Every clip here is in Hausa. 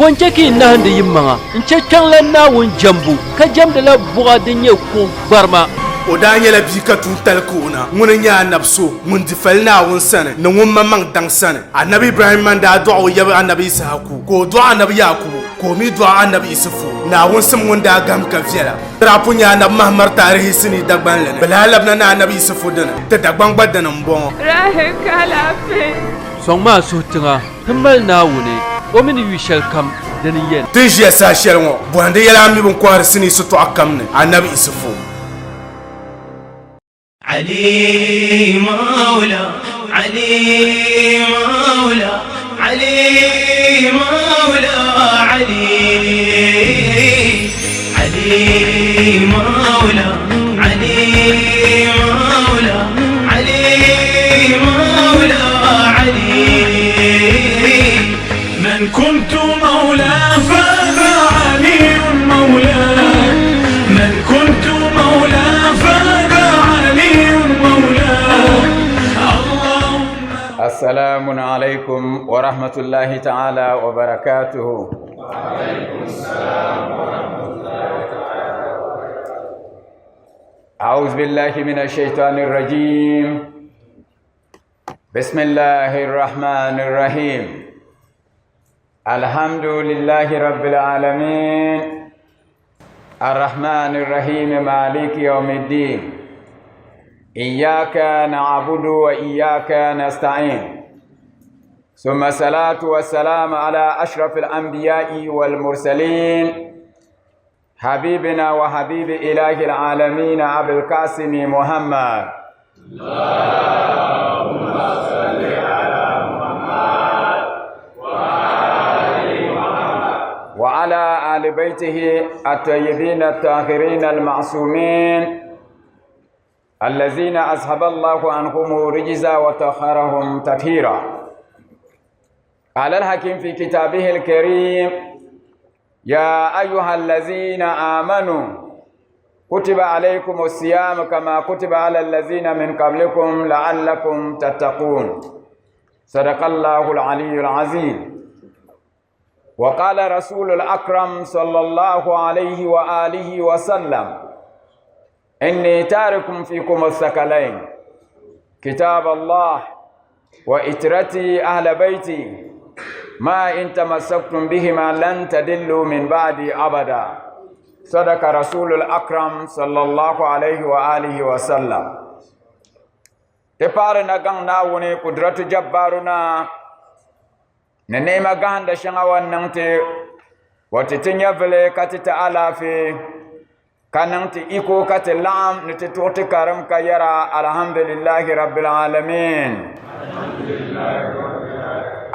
Poncheki nahande yimanga nchekang la nawun jambu ka jamda la buga dinye ko barma o da nyela bi ka tun tal kuna mun nya nabso mun difal na won sane no mun mamang dang sane annabi ibrahim man da du'a ya annabi isaku ko du'a annabi yakub ko mi du'a annabi isufu na won sam mun da gam ka fiela rapu nya na mahmar tarihi sini dagban le balalab na annabi isufu dana ta dagban badana mbon rahe kala fe songma sutinga himbal nawune o min wishal kam dani yen tijia sa shelmo bwande yala mi bon kwar sini sutu akamne annabi isufu علي مولا علي مولا علي مولا علي علي مولا علي مولا علي مولا علي من كنت مولاه فذا علي مولاه من كنت مولاه فذا علي مولاه السلام عليكم ورحمة الله تعالى وبركاته. وعليكم السلام ورحمة الله تعالى وبركاته. أعوذ بالله من الشيطان الرجيم. بسم الله الرحمن الرحيم. الحمد لله رب العالمين الرحمن الرحيم مالك يوم الدين إياك نعبد وإياك نستعين ثم الصلاة والسلام على أشرف الأنبياء والمرسلين حبيبنا وحبيب إله العالمين أبي القاسم محمد اللهم صل على محمد وعلى آل بيته الطيبين الطاهرين المعصومين الذين أذهب الله عنهم الرجز وطهرهم تطهيرا. قال الحكيم في كتابه الكريم: يا أيها الذين آمنوا كتب عليكم الصيام كما كتب على الذين من قبلكم لعلكم تتقون. صدق الله العلي العظيم. وقال رسول الأكرم صلى الله عليه وآله وسلم: إني تارك فيكم الثقلين كتاب الله وإترتي أهل بيتي ما إن تمسكتم بهما لن تدلوا من بعدي أبدا. صدق رسول الأكرم صلى الله عليه وآله وسلم. تفارنا قلنا وني قدرة جبارنا ننيما قهن دشنغوان ننتي وتتنيا فلي كتت في kananti iko kati lam niti tuti karam kayara. Alhamdulillahi rabbil alamin.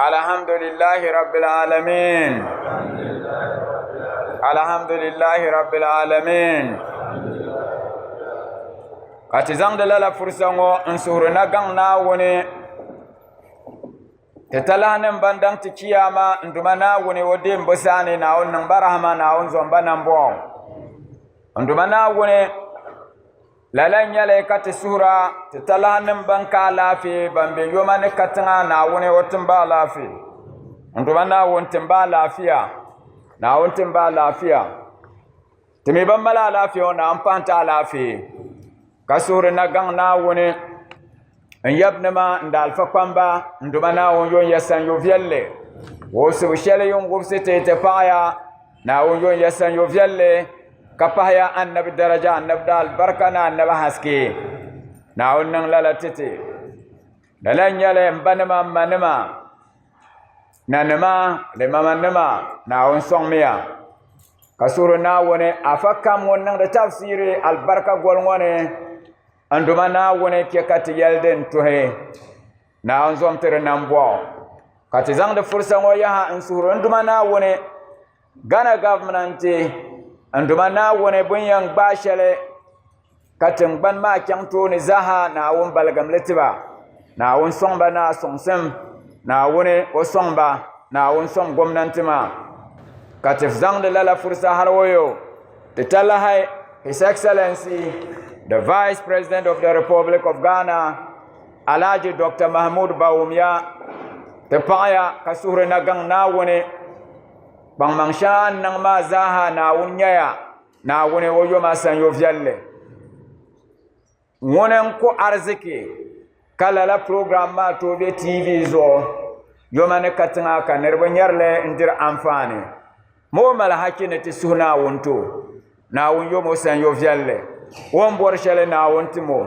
Alhamdulillahi rabbil alamin. Alhamdulillahi rabbil alamin. Kati zangdala la fursango nsuhruna gangna woni tetalanem bandang ti kiyama ndumana woni wodi mbosani na on barahama na on zomba nambo ndumana woni lalan yale kati sura tetalanem banka lafi bambe yomane katanga na woni wotumba lafi ndumana wontumba lafiya na wontumba lafiya timi bambala lafiya na ampanta lafi kasura na gang na woni nyabnama ndal fakwamba ndumana won yon yasan yo vielle wo so shele yon gobsete te paya na won yon yasan yo vielle kapaya annabi daraja annab dal barkana annab haske na won nan lala tete dalan yale mbanama manama nanama le mamanama na won songmiya kasura na woni afakam won nan da tafsiri albarka golngone anduma na wone ke kati yelden tohe na onzom tere nambo kati zang de fursa ngo ya ansuru anduma na wone Ghana government anduma na wone bunyang bashale kati ngban ma kyangto ni zaha na won balgam letiba na won somba na songsem na wone o somba na won som gomnantima kati zang de la fursa harwoyo tetala hay His Excellency the Vice President of the Republic of Ghana, Alhaji Dr. Mahmoud Bawumia, the Paya Kasure Nagang Nawone, kpaŋmaŋ shɛŋa n niŋ maa zaaha naawuni nyɛya naawuni o yoma san yo viɛlli ŋuni n ku arziki ka lala program maa tooi be tv zuɣu yoma ni ka tiŋa ka niriba nyɛrili n diri anfaani moo mali hakki ni ti suhu naawuni to naawuni yomo san yo viɛlli o n bɔri shɛli naawuni ti mo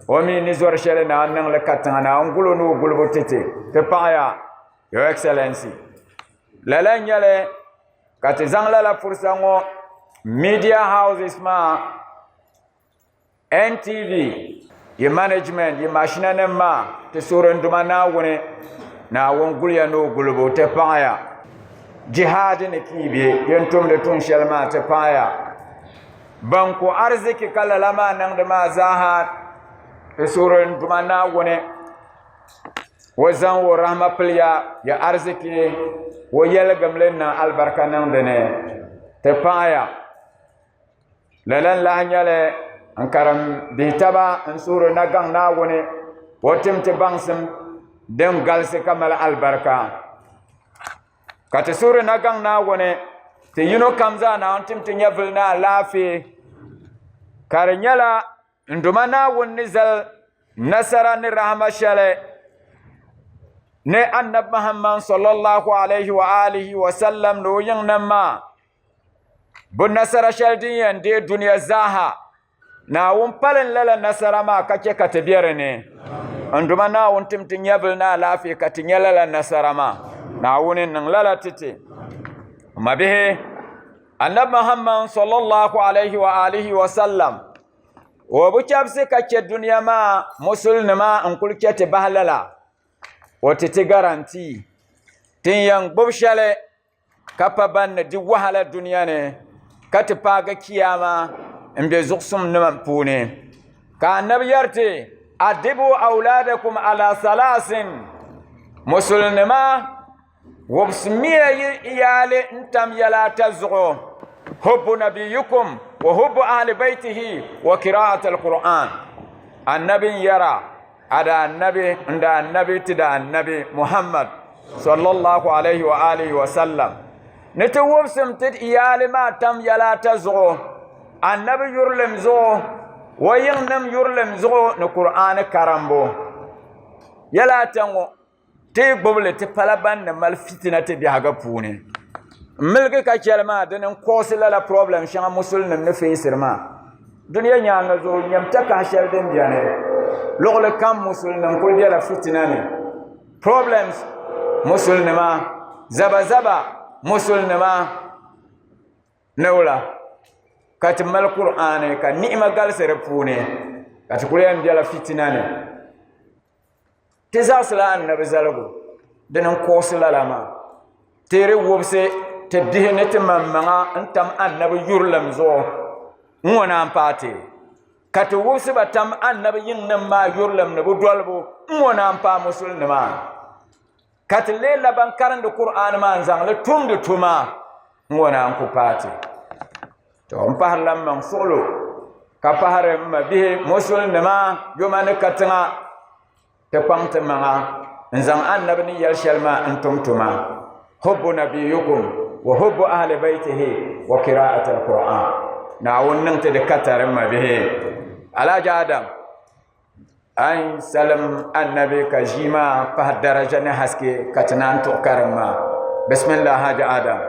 o mi ni zɔri shɛli naawuni niŋli ka tiŋa naawuni gulo ni o gulibu titi ti paɣaya your excellency lala nyɛli ka ti zaŋ lala fursa ŋɔ media houses maa NTV yi management yi mashina nim maa ti surinduma naawuni guliya ni o gulibu ti paɣaya jihadi ni kiibe yin tumdi tun shɛli maa ti paɣaya ban ku arziki ka lala maa niŋdi maa zaaha ti surinduma naawuni wo zaŋ wo rahama piliya ya arziki wo yɛligimli niŋ albarka niŋdi ni ti paɣaya lala n lahi nyɛli n karim bihi taba n suhuri nagaŋ naawuni wo tim ti baŋsim din galisi ka mali albarka ka ti suhuri nagaŋ naawuni ti yino kam zaa naawuni tim ti nyɛ vili ni alaafee ka di nyɛla nduma naawuni ni zali nasara ni rahama shɛli ne annabi muhammad sallallahu alaihi wa alihi wa sallam ni o yiŋnim maa bu nasara shɛli din yɛn deei duniya zaaha naawuni palin lala nasara maa ka chɛ ka ti be di ni nduma naawuni tim ti nyɛvili ni alaafee ka ti nyɛ lala nasara maa naawuni niŋ lala titi ma bihi annabi muhammad sallallahu alaihi wa alihi wa sallam o bu chɛbisi ka chɛ duniya maa musulnima n kuli chɛ ti bahi lala o ti garanti tin yan gbubi shɛli ka pa banni di wahala duniya ni ka ti paagi kiyama n be zuɣusim nima puuni ka annabi yarti adibu auladakum ala salasin musulnima wubsimiya iyali n tam yɛlaata zuɣu hubbu nabiyukum wa hubbu ahli baitihi wa qira'at alquran annabi yara ada annabi ti da annabi muhammad sallallahu alaihi wa alihi wa sallam ni ti wubsim ti iyali maa tam yɛlaata zuɣu annabi yurlim zuɣu wa yiŋnim yurlim zuɣu ni qur'ani karambo yɛlaata ŋɔ ti gbubli ti pala banni mali fitina ti biɛhaga puuni miligi ka chɛli maa dini n kɔɔsi lala problem shɛŋa musulnim ni feesiri maa duniya nyaanga zuɣu nyɛm takaha shɛli din biɛni luɣuli kam musulnim kuli biɛla fitina ni problems musulnima zaba musulnima ni wula ka ti mali qur'ani ka ni'ima galisi di puuni ka ti kuli yɛn biɛla fitina ni ti zaɣasila annabi zaligu dini n kɔɔsi lala maa teeri wubsi ti bihi ni ti mammaŋa n tam annabi yurlim zuɣu n ŋɔ naan paati ka ti wubsi ba tam annabi yiŋnim maa yurlim ni bu dolibu n ŋɔ naan paa musulnima ka ti lee laban karindi qur'ani maa n zaŋli tumdi tuma n ŋɔ naan ku paati to n pahari la maŋ suɣulu ka pahari ma bihi musulnima yoma ni ka tiŋa ti kpaŋ ti maŋa n zaŋ annabi ni yɛli shɛli maa n tum tuma hubbu nabiyukum wa hubbu ahli baitihi wa qira'at alquran naawuni niŋ ti di katari ma bihi alhaji adam an salim annabi ka ʒii maa pahi daraja ni haske ka ti naan tuɣu karim maa bismillah haji adam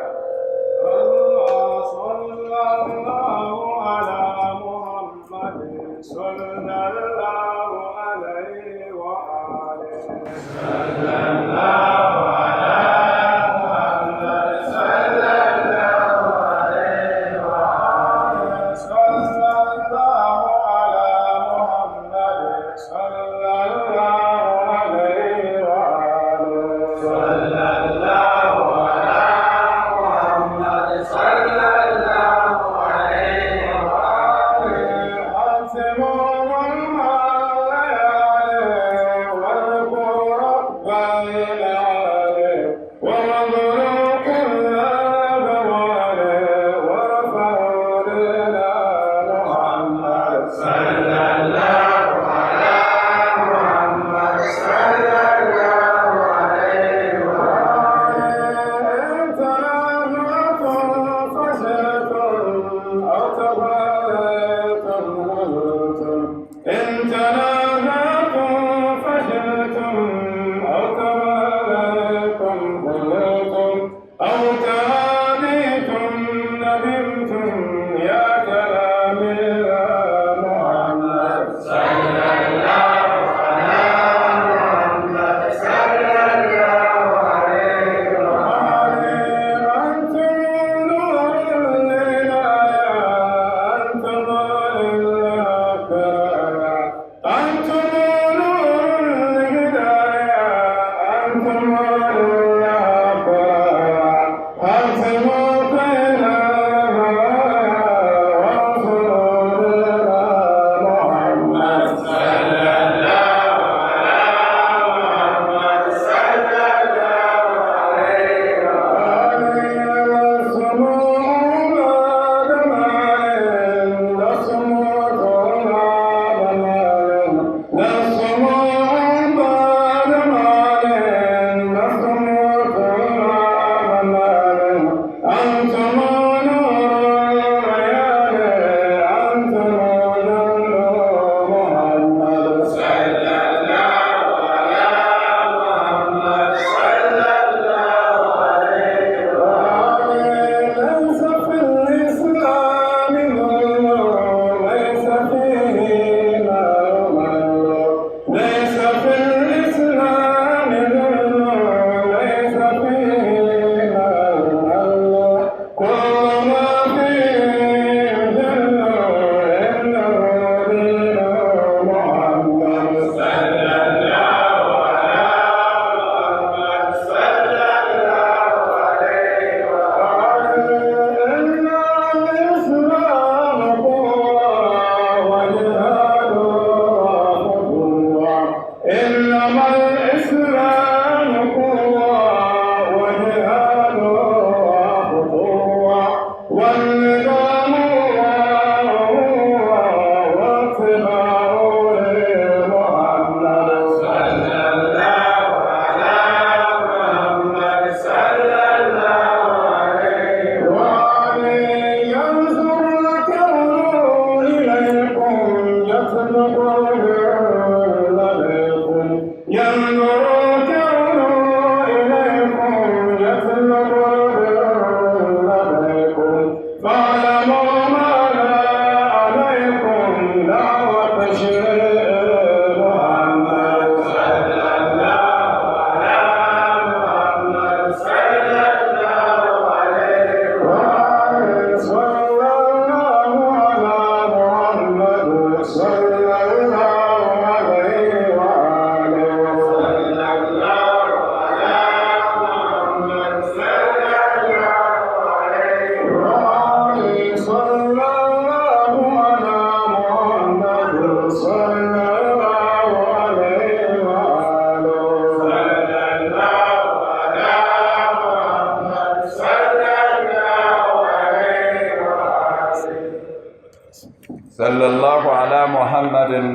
sallallahu ala muhammadin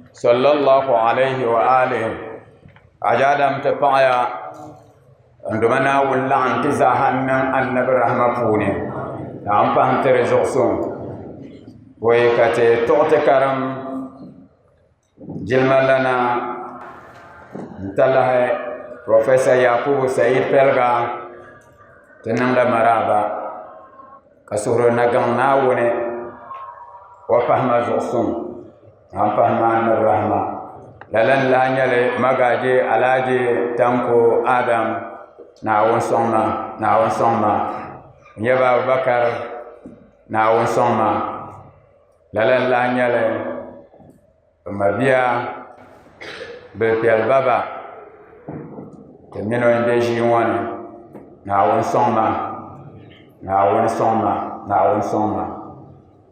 sallallahu alaihi wa alihi ajadam ta paya ndumana wala anti zahanna annabi rahma puni am pam tere zoxson way kate tote karam jilmalana talahe professor yakubu said pelga tenanda maraba kasuro nagang nawone wa fahma zoxson am fahma annabi rahma lalan la nyale magaje alaje tanko adam na won songma nyaba bakar na won songma lalan la nyale mabia be pial baba te mino inde jiwane na won songma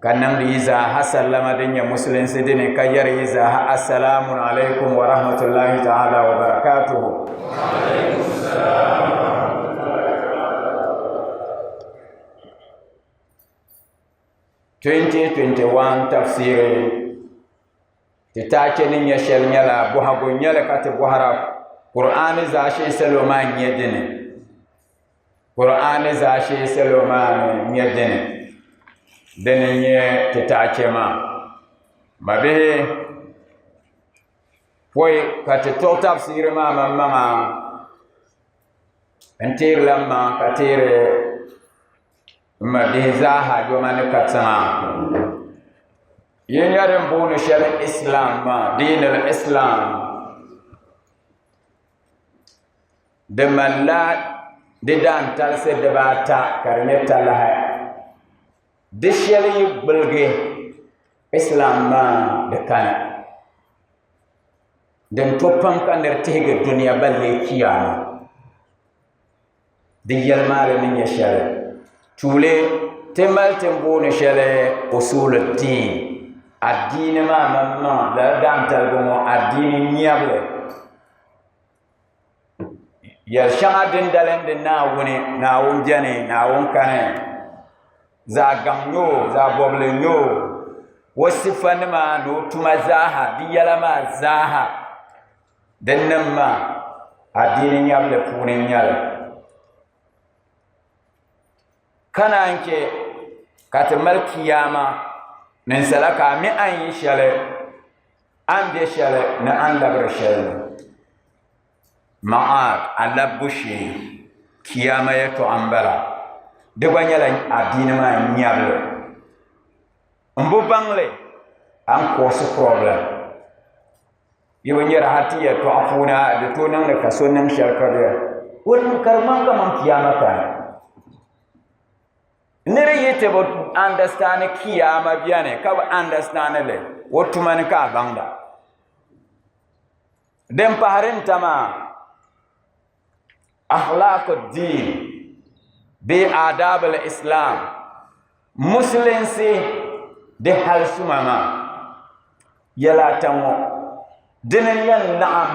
kanang iza hasallama dinya muslim sidini kayar iza assalamu alaikum wa rahmatullahi ta'ala wa barakatuh. Wa alaikum assalam. 2021 tafsiri titache ni nyashel nyala buhago nyala kati buhara Qur'ani za shi Salman nyedene Qur'ani za shi Salman nyedene dini nye titachema mabihi poi ka ti to tafsir ma mamma antir lamma katire mabihi zaha do man katama yen yaren bunu shal islam ma din al islam de malla de dan tal se de bata karne talaha de shal yi bulge islam ma de kana den topan kaner tege dunia balle kiyama de yalmale ni yashale tule temal tembone shale usul din addini ma mamma la dan talgo addini nyable ya shanga den dalende na won jane na won kane za gamno za boble nyo wasifan ma do tuma zaha di yalama zaha dennan ma addini nyable punin nyale kana anke katmal kiyama nin salaka mi an yi shale an be shale na an labar shale ma'ad alabushi kiyama ya to ambala de banyala addini ma nyable mbu bangle an cause problem yiwa nyera hati ya to afuna de to nan da kaso nan sharkar wani karman kaman kiyama ka nere yete bo understand kiyama biane ka understand le wotu man ka bangda dem paharin tama akhlaq din bi adab al islam muslim si de hal sumama yala tanwo dinin yan na'am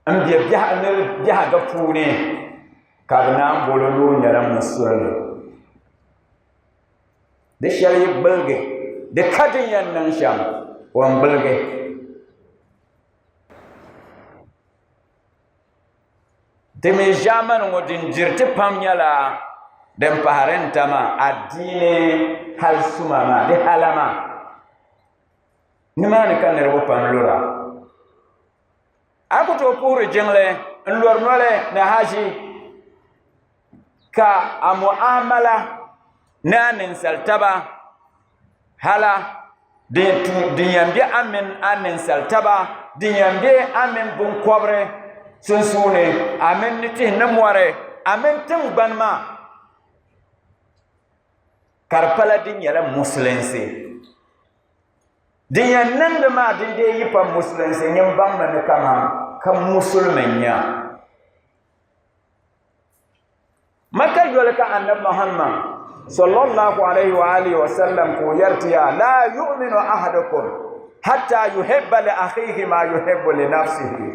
an biya biya ga fune ka na bololo nyaram musulmi de shari bulge de kadin yan nan sham wan bulge de me jaman wodin jirti pamnyala dem paharenta ma addine hal sumama de halama nimani kan nerbo pamlura ako to puru jengle nlor nole na haji ka amuamala nanin saltaba hala de diyambi amen anen saltaba diyambi amen bun kobre sunsune amen niti namware amen tumbanma karpala din yala muslensi diyan nan da ma din dai yi fa musulunci yin bangna ne kama kan musulmanya makar dole ka annabi Muhammad sallallahu alaihi wa alihi wa sallam ko yartiya la yu'minu ahadukum hatta yuhibba li akhihi ma yuhibbu li nafsihi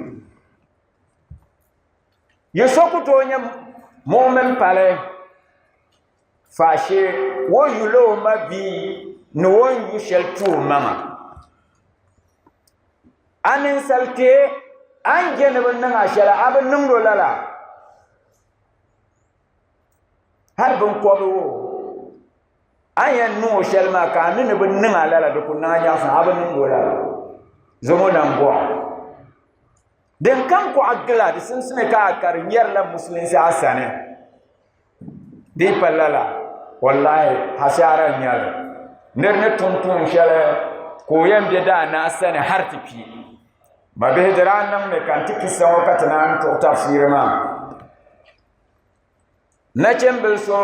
yesoku to nya mu'min pale fashe wo yulo mabi no won yushel tu mama anin salte an gene ban nan ashara abin nan dolala har ban kwabo ayan nu shalma ka nan ban nan alala da kunna ya san abin nan dolala zomo nan bo den kan ko agla da sun sune ka kariyar la musulunci asane di palala wallahi hasara nyal nerne tuntun shale ko yambe da na sane har tifi mabe dran nan me kan tikisa wakati nan to tafsir ma na chembel so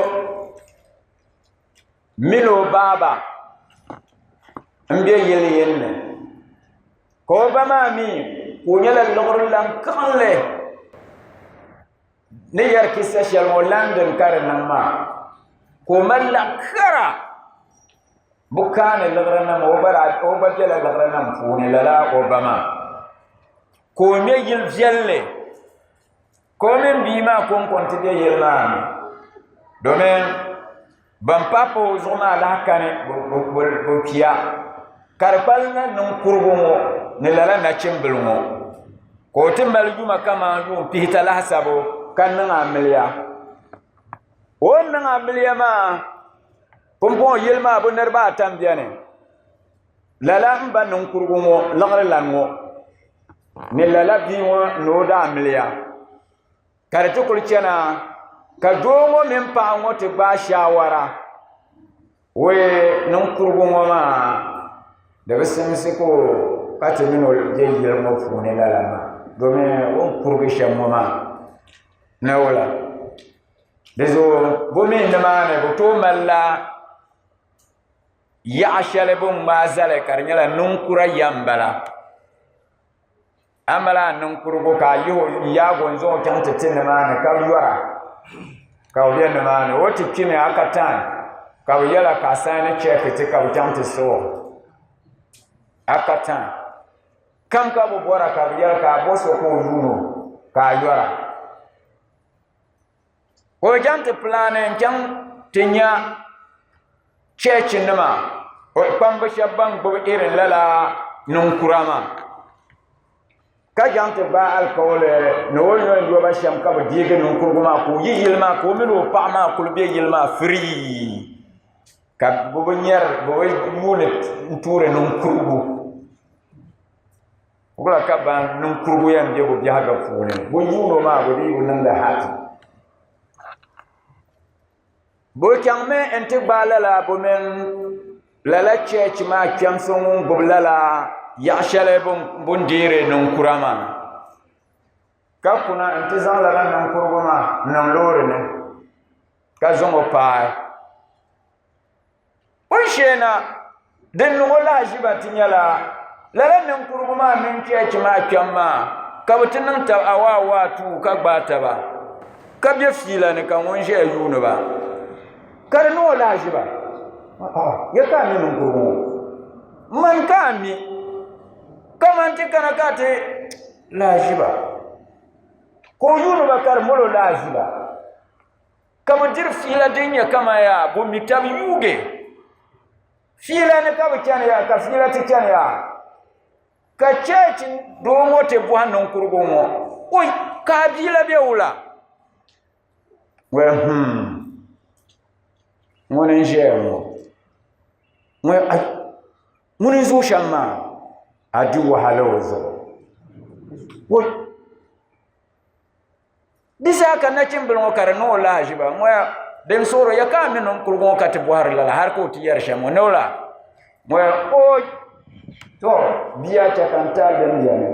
milo baba ambe yele yenne ko ba ma mi ko nyala logor lan kanle ne yar kissa shal molandem karnan ma ko malla kara bukane logor nan o bara o ba jela logor nan fune lala obama ko me yil jelle ko men bima kon kontide yelma domen ban papo zona la kane bo kiya karpalna nun kurbumo ne lala na chimbulmo ko timbal juma kama yum pihita la hasabo kan na amliya wannan amliya ma pumpo yelma bu nerba tam biane lala mba nun kurgumo lagre lango ne lala biwo no da miliya karatu kulcena ka domo min pa ngote ba shawara we nun kurgumo ma da bisimsi ko katimino je yelmo fune lala ma dome on kurgi shammo ma na wala dezo bo min ma ne bo to malla ya shale bo mazale karnyala nunkura yambala amala nunkurgo ka yo ya gonzo tante tinne mane ka yora ka wiya ne mane woti kime akatan ka yala ka sane check te ka tante so akatan kam ka bo bora ka yala ka boso ko yuno ka yora ko jante plane jam tinya church nama o pamba shabang bo irin lala nunkurama ka jante ba alkawle no wonyo ndo ba sham ka ba diga nunkuruma ko yilma ko mino pa ma ko be yilma free ka bo nyer bo munit nture nunkurgu wala ka ba nunkurgu yam je bo biya ga fune bo yuno ma bo di nan da hati bo kyangme ente balala bo men lala church ma kyamson bo lala ya shale bon dire non kurama ka kuna intizan lala non kurguma non lore ne ka zongo pai on shena den no la jiba tinyala lala non kurguma min church ma kyamma ka butin ta awawa tu ka gbata ba ka be fila ne kan won she yunu ba kar no la jiba ya ka min non kurguma man ka mi kama ntikana kate lajiba ko yunu bakar molo lajiba kama dir fila dinya kama ya bo mitam yuge fila ne ka bacana ya ka fila tikana ya ka church do mote bo hanon kurgomo oy ka bila beula we monen jemo we monen zo shamma adu wahalozo wo disa kana chimbel ngo karno la jiba moya den soro yaka menon kurgo kat bohar la har ko tiyar shamo nola moya o to biya ta kanta den jane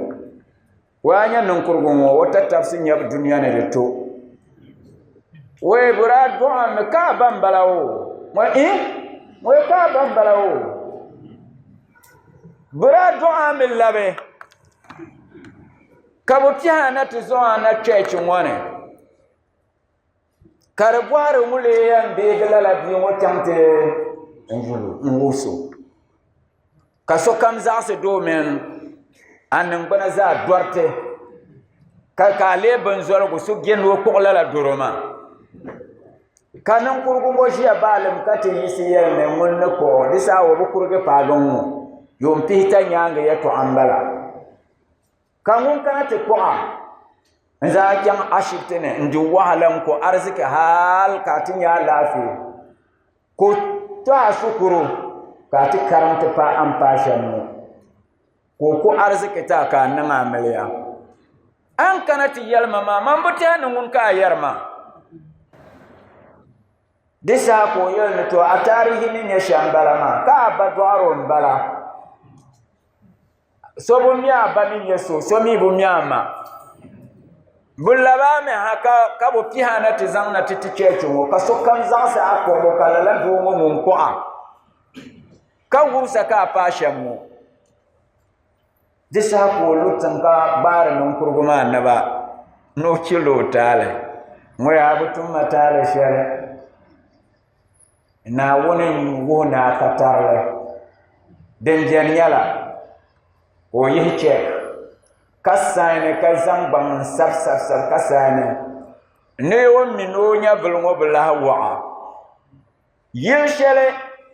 wanya non kurgo ngo wata tafsin yab duniya ne to we burad do am ka bambalawo mo mo ka bambalawo bura du'a min labe kabutia na tizoa na church ngwane karabware mule yan be galala bi wotante njulu nguso kaso kamza se domen anan bana za dorte ka le banzoro go su genwo ko lala doroma kanan kurgungo shi ya balam kate yisi yan ne mun ko disa wo bukurge pagon yom pita nyanga ya to ambala kangun kana te kwa nza kyang ashitene ndi wahalam ko arziki hal katin ya lafi ko ta shukuru kati karanta pa ampashan ko arziki ta ka nan amaliya an kana ti yalma ma man butana ngun ka yarma disa ko yel to a tarihi ne shambala ma ka badwaro mbala sobo miya bani yeso somi bu miyama bullaba me haka kabo pihana tizangna titichechu ngo kasokam zansa akobo kalala dongo munko a kawusa ka pashamu disa ko lutanga bar non kurguma naba no kilo tale moya butum matale shere na wonen wona katarle den janyala o yi check kasane ka zangban sab kasane ne won minonya bulngo bla wa yel shele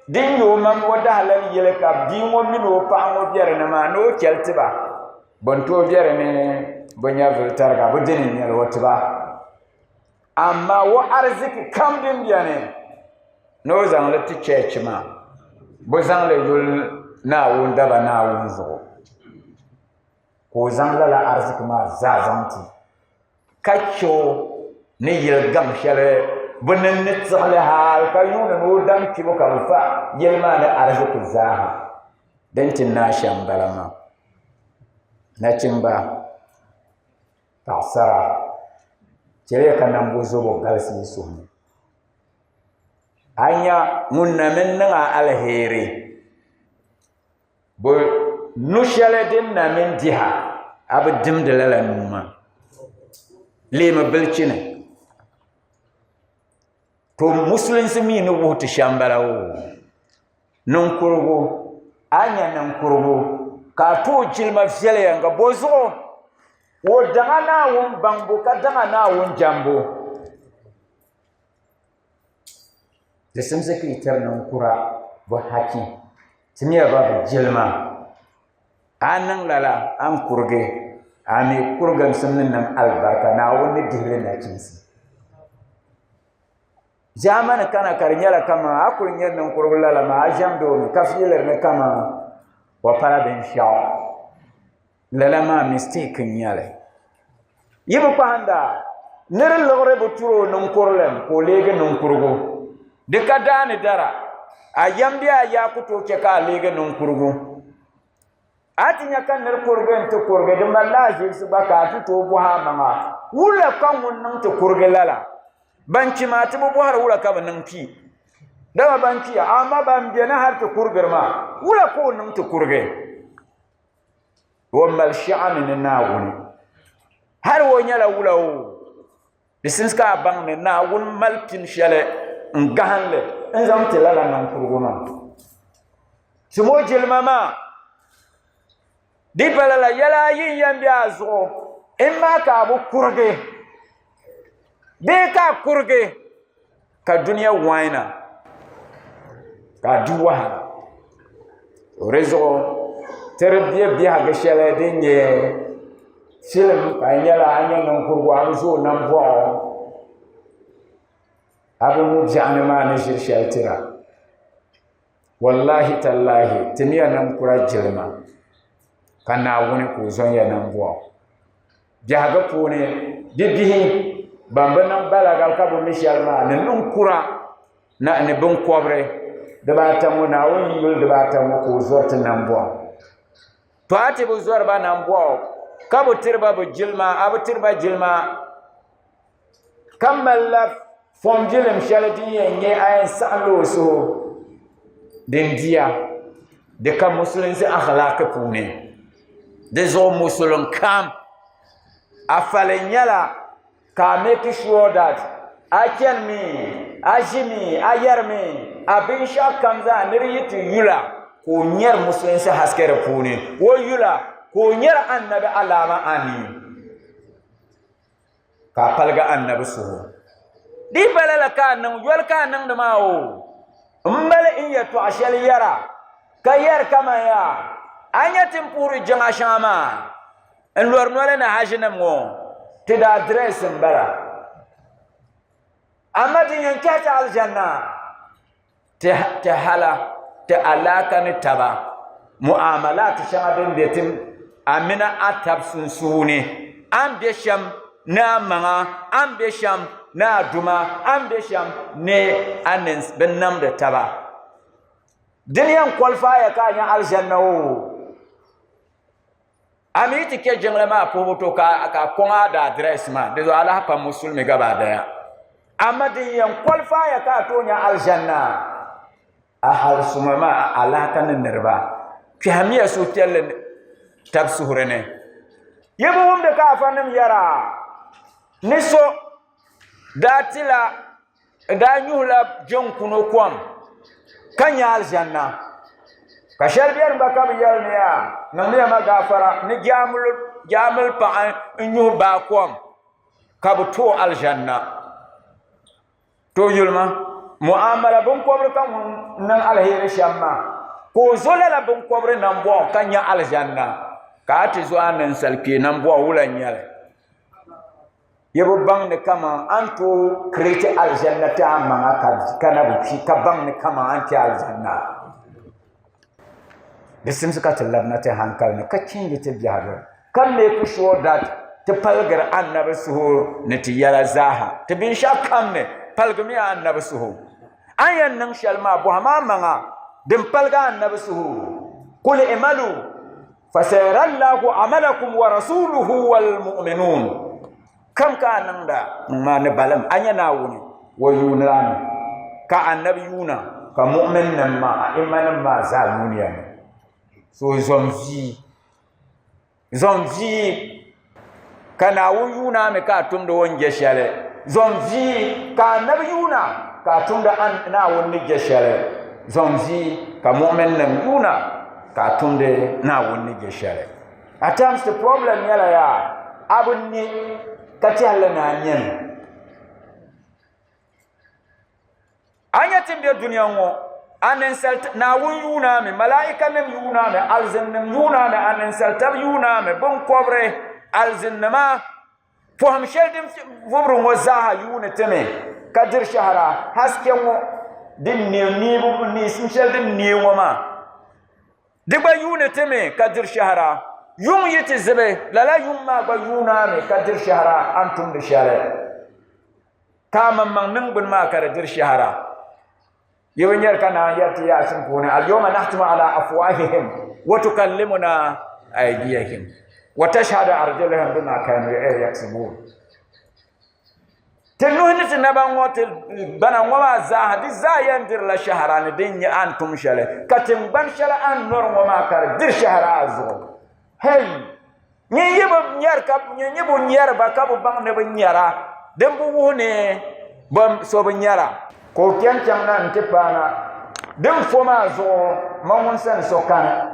din yo mam wada halal yele ka dingo mino pa ngo biere na ma no keltiba bonto biere ne bonya voltarga bodini ne wotba amma wa arziki kam din biane no zaŋ li ti chɛɛchi maa bɛ zaŋ li yuli Naawuni daba Naawuni zuɣu ka o zaŋ lala arziki maa zaa zaŋ ti ka chɛ o ni yili gaŋ shɛli bɛ ni tiɣili haali ka yuuni ni o dam kpibu ka bɛ fa yili maa ni arziki zaaha din ti naa shɛm bala maa nachimba paɣasara chɛliya ka nambo zobo galisi yi suhuni a nya ŋun na min niŋ a alheri bɛ nu shɛli din na min diha a bɛ dimdi lala nuu maa leemi bilichini to musulinsi mi ni wuhi ti shɛm bala o ninkurigu a nya ninkurigu ka a tooi jilima viɛliya nga bo zuɣu o daŋa Naawuni baŋbu ka daŋa Naawuni jambu ti simsi ka yi tiri ninkura bɛ haki ti nyɛla ba bɛ jilima a niŋ lala an kurigi a mi kuriginsim ni niŋ albarka Naawuni ni dihili nachinsi zamani kana ka di nyɛla kama a kuli nyɛ ninkurigu lala maa a ʒɛmdi o ni ka fiilir ni kama o pala binshaɣu lala maa mistake n nyɛli yi bi kpahanda ni di liɣiri bi turo ninkurilem ka o leegi ninkurigu di ka daani dara a yamdi a yaa ku tooi chɛ ka a leegi ninkurigu a ti nya ka niri kurigi n ti kurigi di malila a ʒilisi gba ka a ti tooi bɔha a maŋa wula ka ŋun niŋ ti kurigi lala ban chi maa ti bi bɔhari wula ka bi niŋ pi dama ban chiya amma ban biɛni hali ti kurigiri maa wula ka o niŋ ti kurigi o mali shɛɣani ni Naawuni hali o nyɛla wula o di sinsi ka a baŋ ni Naawuni mali pini shɛli n gahinli n zaŋ ti lala ninkurigu maa timo jilima maa di bala la yɛla ayi n yɛn be a zuɣu in maa ka a bi kurigi bee ka a kurigi ka duniya waina ka a di wahala o di zuɣu tiri biɛbiɛhagu shɛli din nyɛ filim ka a nyɛla a nyɛ ninkurigu a bi zooi nam bɔɣu a bi nu biɛɣuni maa ni ʒiri shɛli tira wallahi tallahi ti miya ninkura jilima ka Naawuni ka o zɔn ya nam bɔɣu biɛhagu puuni bibihi ban bi niŋ balagal ka bi mi shɛli maa ni ninkura ni binkɔbiri dibaata ŋɔ Naawuni yuli dibaata ŋɔ ka o zɔri ti nam bɔɣu to a ti bi zɔri ba nam bɔɣu ka bi tiriba bi jilima a bi tiriba jilima ka malila fɔm jilim shɛli din yɛn nyɛ a yɛn saɣamli o suhu din diya di ka musulinsi akhlaaki puuni di zuɣu musulin kam a fali nyɛla ka a make sure that a chɛni mi a ʒi mi a yɛri mi a binshɛɣu kam zaa ni di yi ti yula ka o nyɛri musulinsi haske di puuni o yula ka o nyɛri annabi alaama ani ka a paligi annabi suhu di bala la ka a niŋ yɔli ka a niŋdi maa o n mali n yɛltɔɣa shɛli yɛra ka yɛri kama ya a nyɛ tin puhiri jiŋa shɛŋa maa n lɔri nɔli ni haʒinim ŋɔ ti da adres n bala amma din yɛn kpɛhi ti aljanna ti hala ti alaaka ni taba mu'amalat shɛŋa din be ti amina a tab sunsuuni an be shɛm ni a maŋa an be shɛm ni a duma an be shɛm ni a bin namdi taba din yɛn kɔlifaaya ka a nya aljanna o a mi ti kɛ jiŋli maa puhibu to ka kɔŋa da adres maa di zuɣu alaha pa musulmi gaba daya amma din yɛn kɔlifaaya ka a to nya aljanna a halsuma maa alaaka ni niriba kpɛhimiya suhpiɛlli tabi suhuri ni yi bi wumdi ka afa nim yɛra ni so daa nyuhula jinkuno kom ka nya aljanna ka shɛli biɛni ba ka bi yɛli ni yaa niŋdi yɛma gaafara ni jaamili paɣa n nyuhi baa kom ka bi to aljanna to yulima mu'amala binkɔbiri ka ŋun niŋ alheri shɛm maa ka o zo lala binkɔbiri nam bɔɣu ka nya aljanna ka a ti zo a ninsali kpee nam bɔɣu wula n nyɛli yebo bang ne kama anto krete aljanna ta manga kana bu ka bang ne kama anti aljanna bisim suka tallabna ta hankal ne ka cinje ta biya kan ne ku sure that ta palgar annabi suhu ne ti yala zaha ta bin sha kam ne palgami annabi suhu ayan nan shalma bu hama manga din palga annabi suhu qul imalu fasayarallahu amalakum wa rasuluhu wal mu'minun kam ka nan da ma ne balam anya na wuni wa yunani ka annabi yuna ka mu'min nan ma imanin ma za duniya ne so zonvi kana wun yuna me ka tum do won geshale zonvi ka annabi yuna ka tum da an na won ni geshale zonvi ka mu'min nan yuna ka tum de na won ni geshale at times the problem yala ya abun ni kati Allah na nyen anya timbe duniya ngo anen salt na wun yuna me malaika nem yuna me alzin nem yuna me anen saltab yuna me bon kobre alzin ma fo ham sheldin vumru wazaha yuna teme kadir shahara haske ngo din ni bu ni sim sheldin ni wama digba yuna teme kadir shahara yung yiti zebe lala yung ma ba yuna me kadir shahara antum de share kama mang nang bun ma kadir shahara يونير كان ياتي ياسمكون اليوم نختم على افواههم وتكلمنا ايديهم وتشهد ارجلهم بما كانوا يكسبون تنوهن تنبان وات بنا وما زاهد زايندر لا شهران دين انتم شله كتم بن شله ان نور وما كار دير شهر ازو هي ني يب نيار كاب ني يب نيار با كاب بان ne nyara dembu wone bam so nyara ko kyankyang na nke pana dem foma zo mamun san sokana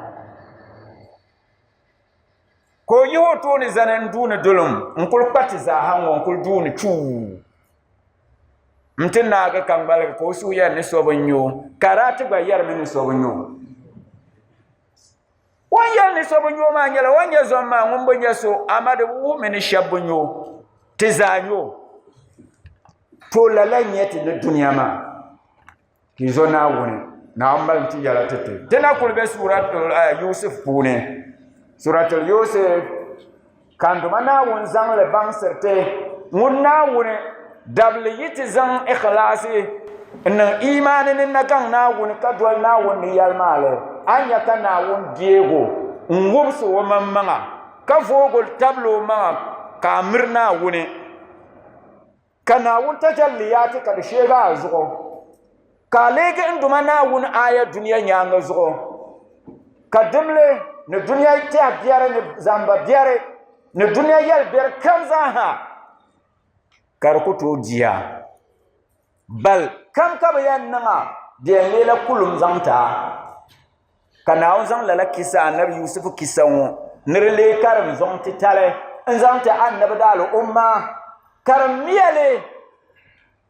ko yo to ni zanen duna dulum nkul pati za hanwo nkul duna chu mtinna ga kambal ko su ya ni so banyo karatu ba yar min so banyo wanya ni so banyo ma nyala wanya zo ma ngum banya so amade wu min shabunyo tizanyo to lalanyeti na dunia ma kizona woni na ambal ti yala tete tena kulbe suratul yusuf pune suratul yusuf kandu mana won zang le bang serte munna woni dable yiti zang ikhlasi inna imanin na kan na woni kadwal na woni yalmale anya kana won diego ngubsu wa mamma ka fogol tablo ma ka mirna woni kana wun tajalliyati ka shega zugo ka lege induma na wun aya duniya nyanga zugo ka dimle ne duniya ta biyare ne zamba biyare ne duniya yal biyar kamza ha karkuto jiya bal kam ka bayan nanga de lela kulum zanta kana wun zan lala kisa annabi yusuf kisan nirle karam zonti tale zanta annabi dalu umma karam miyale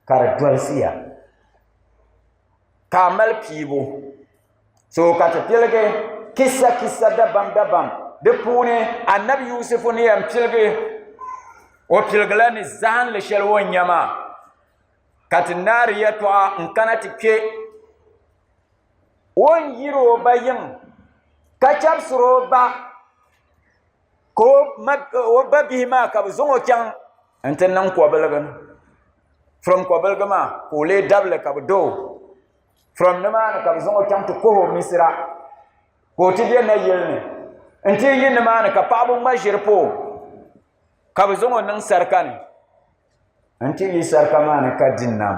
kar dwalsiya kamal pibo so kata pilge kissa dabam de pune annabi yusuf ne yam pilge o pilglani zan le shelwon nyama katinari yatwa nkanati ke won yiro bayin kachab suro ba ko babi ma ka zongo kyang anten nan ko belgan from ko belgama ko le dable ka do from nama ka zongo kyang to ko misra ko ti de na yelne enti yin nama ka pabu majirpo ka zongo nan sarkan enti yi sarkama na ka dinnam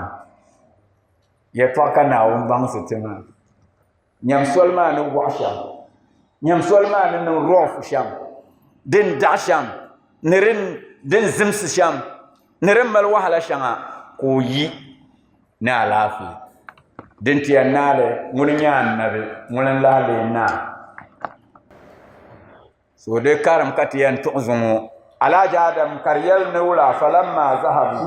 ya to kana won bang sitima nyam solma no washa nyam solma no rof sham din dasham nirin din zimsi sham nirin mal wahala shanga ko yi na lafi din tiya nale mun nyan nabe mun lale na so de karam katiyan tuzumu ala jadam karyal nula falamma zahabu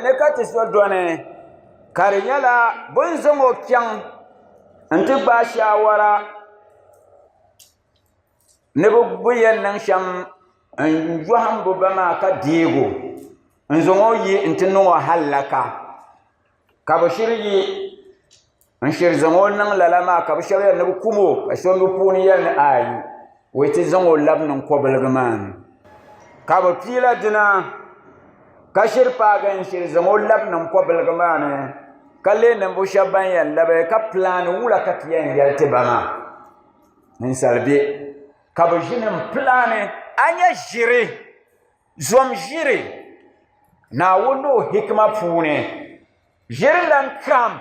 ne ka ti so doni kari nyala bun zongo kyang nti ba shawara ne bu yen nan sham an juham bu bama ka diego nzongo yi nti no halaka ka bashiri an shir zongo nan lalama ka bashiri ne bu kumo ka so mu puni yan ayi weti zongo labnan ko balgaman ka ba pila dina ka shir pagan shir zongo labnan ko balgaman kalle nan bu shaban yan labe ka plan wula ka tiyan yalte bama min salbe ka ba jinin plane anya jire zom jire na wono hikma pune jire lan kam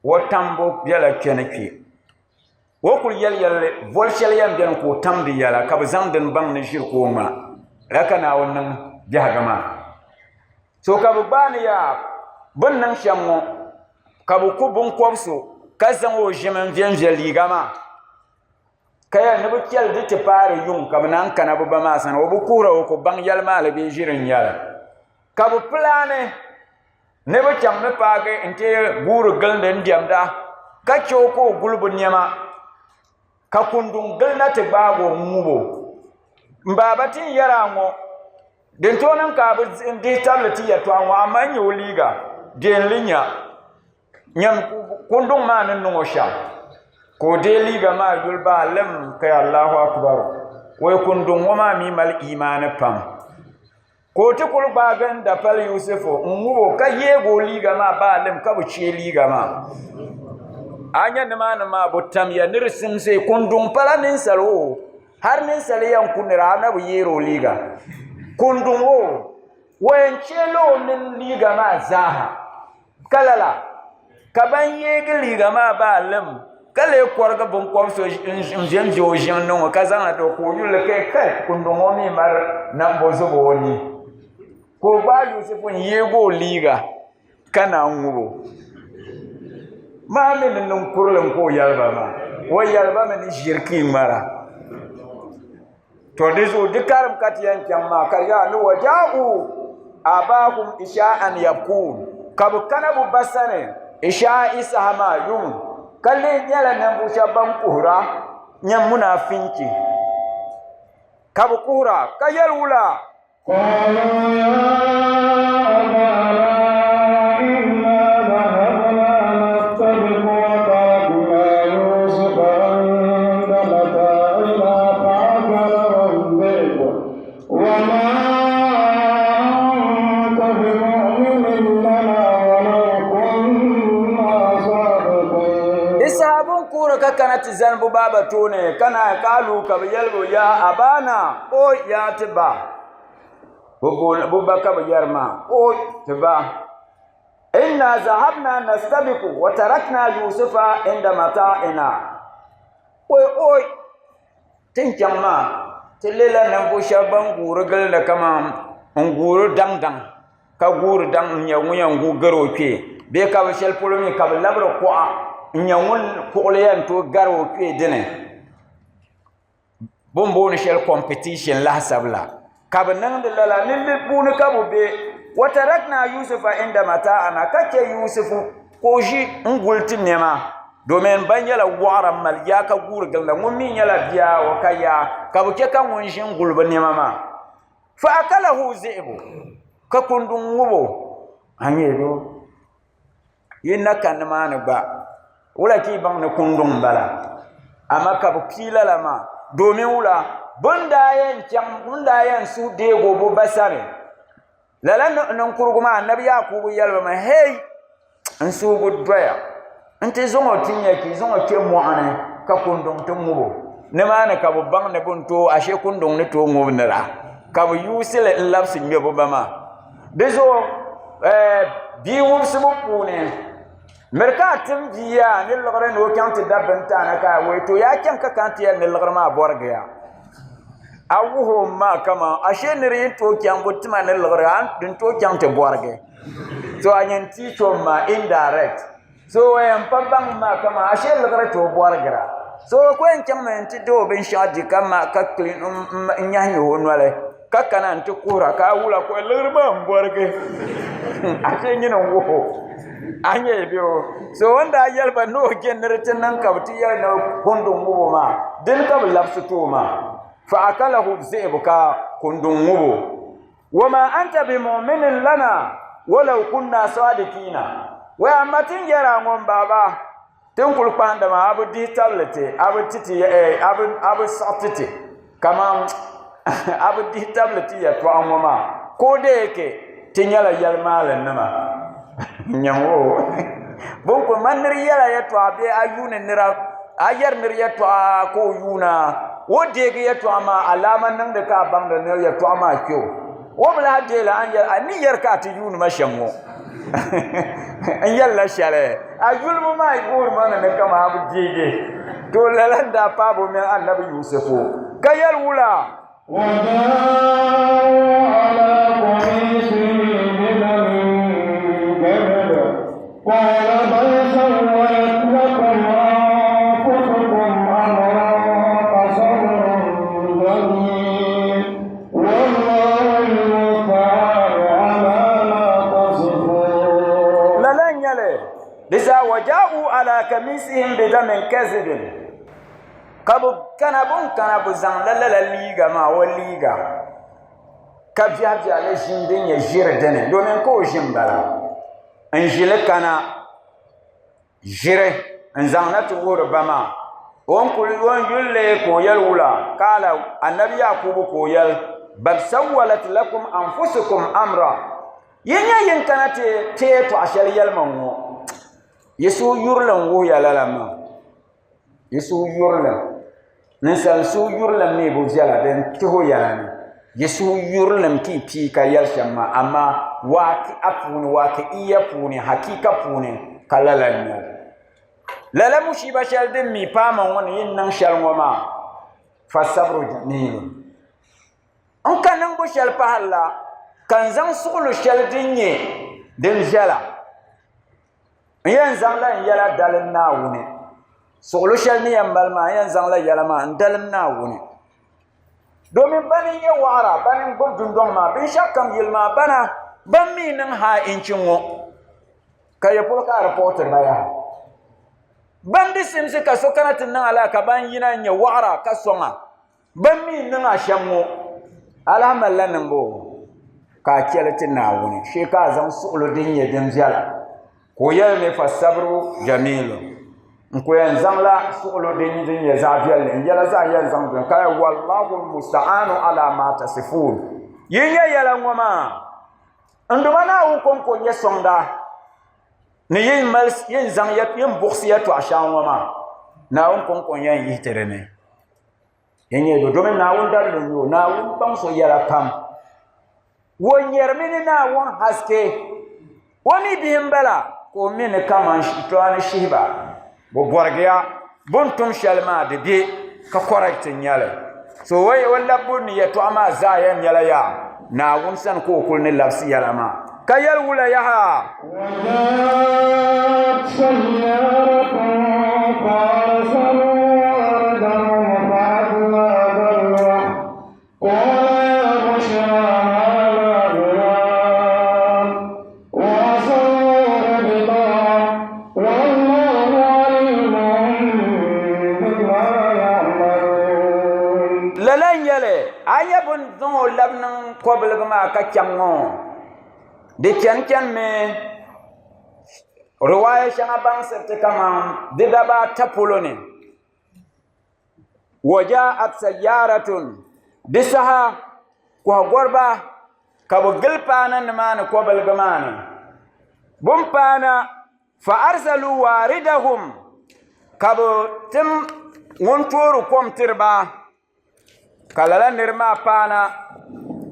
wotambo yala keneki wokul yal volshel yam den ko tamdi yala ka ba zamden bang ne jir ko ma raka na wannan jahagama so ka bu bani ya bun nan shammo ka bu ku bun kwamso ka zan o jimen vien ligama kaya ne bu kyal de te pare yung ka nan kana bu ba ma san o bu kura o ko bang yal mala be jirin yala ka bu plane ne bu cham me page inte guru galde ndiamda ka choko gulbu nyama ka kundun galna te bago mubo mbabatin yara ngo den tonan ka bu ndi tableti ya to anwa amanyo liga den linya nyam kundun ma nan no sha ko de liga ma yulba lam kay Allahu akbar way kundun wama mi mal iman pam ko ti kul bagan da fal yusufu ngubo ka yego liga ma ba lam ka bu ce liga ma anya ne ma butam ya nirsim sai kundun palanin salo har nin sale yan kunira na bu yero liga kundun wo wayan celo nin liga ma zaha kalala kaban yegi liga ma ba lam kale korga bon ko so njem jojin no kazana to ko yule kai kundun mo mi mar na bozo boni ko ba yusufu yego liga kana ngubo ma min nun kurlan ko yalba ma wai yalba min shirki mara to dizo dikaram katiyan kyamma karya ni waja'u abahum isha'an yakun kabu kanabu basane isha'i sahama yum kalle nyala nan bu shaban kuhra nyam munafinki kabu kuhra kayal wula kana tizan bu baba tone kana kalu kabyalbo ya abana o ya tiba bu baka bayarma o tiba inna zahabna nastabiqu wa tarakna yusufa inda mata'ina oi tinkama tilela nan bu shaban gurugal da kama nguru dangdang ka guru dang nyanguyan gugaro ke be ka shel polomi ka labro ko nyawun pugleyan to garo ke dene bombo ni shel competition la sabla kabnan de lala nil bunu kabu be watarakna yusufa inda mata'ana kake yusufu ko shi ngultin nema domin banyala wara mal ya ka gurgal la mummin yala biya wa kaya kabu ke kan won shin gulba nema ma fa akalahu zibu ka kundun ngubo anyedo yinna kan mana ba wala ki bang na kundum bala amma ka bu kila lama domin wula bunda yan su de gobo basare lalan nan kurguma annabi yakubu yalba ma hey an su gudbaya ante zongo tinya ki zongo ke mu'ana ka kundum tun mubo ne mana ka bu bang ne bunto ashe kundum ne to ngobnara ka bu yusile labsi ngebo bama dezo bi wursu bu pune merkatim biya ni logre no kanti dabban tana ka waito ya kyan ka kanti ya ni logre ma borga ya awuho ma kama ashe ni rin to kyan butima ni logre an din to kyan te borga so anyen ti to ma indirect so en pabang ma kama ashe logre to borga so ko en kyan men ti do ben shadi kama ka clean nyanyo wonwale ka kana n ti kuhura ka wula ko lirma n bɔrigi a ce nyini n wuhu a nyɛ biyo so wanda a yɛliba ni o jɛndiri ti niŋ ka bi ti yɛli ni kundin ŋubo maa dini ka bi labisi too maa fa akalahu zi'bu ka kundin ŋubo wama anta bi mu'minin lana walau kunna sadiqina wa amma tin yara ŋun baba tin kul kpandama abu di tablete abu titi abu satiti kama abu di tablete ya to an ma ko da yake tin yala yal malan nama nyanwo bon ko manir yala ya to abe ayuna nira ayar nir ya to ko yuna wo dege ya to ama alaman nan da ka bangda ne ya to ama kyo wo bla dela an yar ani yar ka ti yuna mashanwo an yalla shale a yulmu ma igur mana ne kama abu dege to lalanda pabo me annabi yusufu kayal wula قال بل سولت لكم أنفسكم أمرا فصبر جميل والله المستعان على ما تصفون. لن يلي لذا وجاءوا على كميسهم بدم كذب كنبون زن لا ليغا ما وليغا كبيابي على جندين يجير دني دومين كو جنبلا انجيل كان جيره انزانا تور بما وان كل وان يله كو يلولا قال النبي يعقوب كو يل بل سولت لكم انفسكم امرا ينيا ينكنت تيتو اشل يلمو يسو يورلن wo yalalama يسو يورلن نسال سو يورلن ني بو جلا den to yalani yesu yurlam ki pi ka yal shamma amma waki apuni waki iya puni hakika puni kalalan ya lala mushiba shal din mi pama woni yin nan shal ngoma fa sabru jamil an kanan bo shal pahalla kan zan sulu shal dinye din jala yan zan la yala dalin na wuni sulu shal ni yambal ma yan zan la yala ma dalin na wuni domin banin ya wara banin gudun don ma bin shakkan yilma bana ban mi nan ha incin wo ka ya fulka reporter baya ban disim suka so kanatin nan alaka ban yina ya wara ka songa ban mi nan a shammo alhamdulillah nan bo ka kelatin na wuni she ka zan sulu din ya din jala ko yel me fasabru jamilu ko yan zamla su'ulu din ya zafiyal in yala za yan zamla kay wallahu musta'anu ala ma tasifun yinya yala ngoma ndumana u kon ko yesonda ne yin mal yin zang ya yin boxiya to ashan ngoma na un kon ko yan yiterene yenye do domin na un dal yo na un bang so yala kam won yermini na won haske woni bihimbala ko min kama shi to an shiba bo borgia buntum shalma de bi ka correct nyale so way wala bunni ya to ama zayan yala ya na won san ko kul ne lafsi yala ma kayal wala ya ha ayabun zo labnan koblgma ka chango de chan me riwaya shanga ban serte kama de daba tapolone waja'at sayyaratun bisaha ko gorba ka bo gilpana man koblgma ne bumpana fa arsalu waridahum ka bo tim wontoru kom tirba kalala nirma pana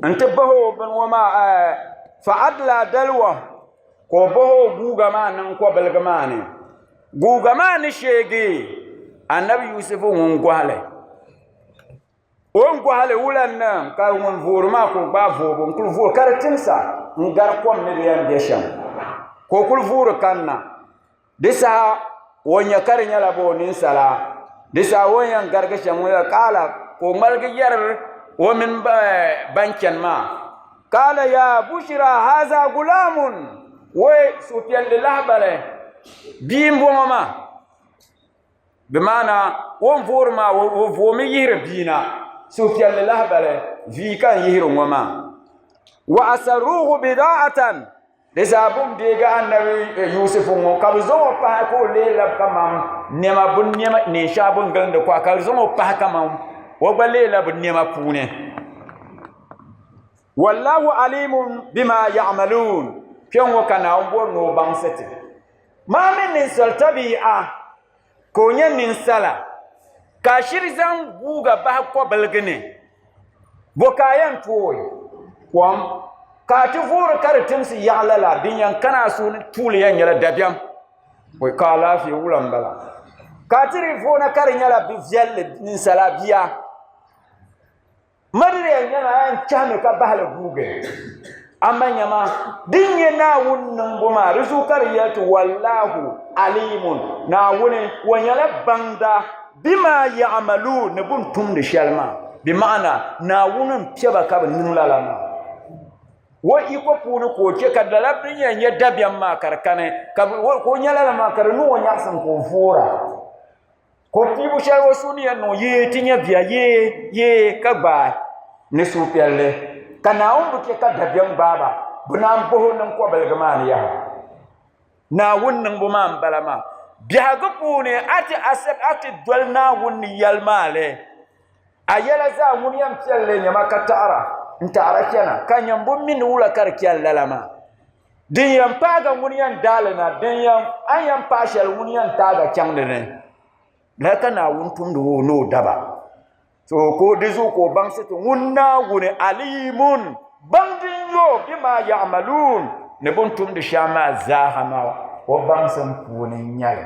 ante baho ben wama fa adla dalwa ko baho guga ma nan ko belga ne guga ma ni shege annabi yusuf won gwale wulan nan ka won vorma ko ba vobon kul vor karatinsa ngar kom ne yan desham ko kul vor kanna disa wonya karinya labo nin sala disa wonya gargashan wala kala ko malgi yar ومن بنكن ما قال يا بشرى هذا غلام وسفيان لله بله بيم بوما بمعنى وفور ما وفومي يربينا سفيان لله بله في كان يهرم وما وأسروه بضاعة لسابم ديغا النبي يوسف وكابزو باكو ليلا كمان نيما بن نيما نشابن غند كو كابزو باكا كمان وبليلا بن نيما بونه والله عليم بما يعملون كيون وكان امبور نو بانستي ما من نسل طبيعه كونين نسلا كاشير زان بوغا باكو بلغني بوكاين توي كوام kati vur kar timsi yala la dinyan kana sun tuli yan yala dabiam we kala fi wulan bala kati rifona kar yala bi vyelle nin salabia madire yana yan chame ka bahla buge amma nyama dinye na wunnan buma rizu kar yatu wallahu alimun na wune wanyala banda bima ya'malu ne bun tum de shalma bi ma'ana na wunan piyaba ka nin lalama wo iko punu ko ke kadala binya nya dabiam ma karkane ko nyala ma kar no nya san ko fura ko tibu sha wo suniya no ye tinya bia ye ka ba ne su pelle kana umbu ke ka dabiam baba bunam bo nan ko balgama ya na wunnan bu ma balama bia go pune ati asab ati dolna wunni yalmale ayala za muniyam pelle nya makatara ntara kena kanyam min wula kar kyal lalama dinyam paga muniyan dalana dinyam ayam pashal muniyan taga kyangdene lakana wuntum do no daba so ko dizu ko bangseto wunna wune alimun bandinyo bima ya'malun ne buntum de shama zahama wa bangsam pune nyal